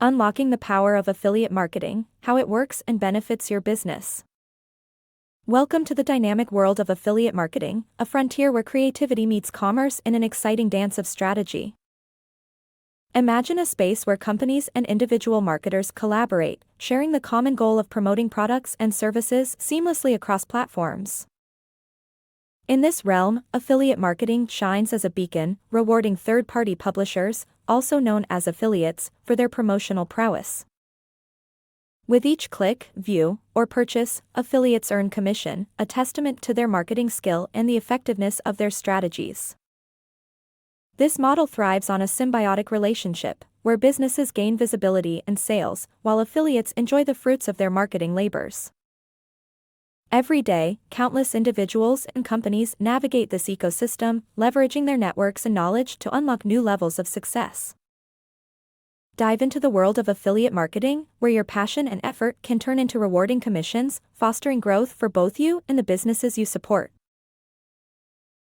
Unlocking the power of affiliate marketing, how it works and benefits your business. Welcome to the dynamic world of affiliate marketing, a frontier where creativity meets commerce in an exciting dance of strategy. Imagine a space where companies and individual marketers collaborate, sharing the common goal of promoting products and services seamlessly across platforms. In this realm, affiliate marketing shines as a beacon, rewarding third-party publishers, also known as affiliates, for their promotional prowess. With each click, view, or purchase, affiliates earn commission, a testament to their marketing skill and the effectiveness of their strategies. This model thrives on a symbiotic relationship, where businesses gain visibility and sales, while affiliates enjoy the fruits of their marketing labors. Every day, countless individuals and companies navigate this ecosystem, leveraging their networks and knowledge to unlock new levels of success. Dive into the world of affiliate marketing, where your passion and effort can turn into rewarding commissions, fostering growth for both you and the businesses you support.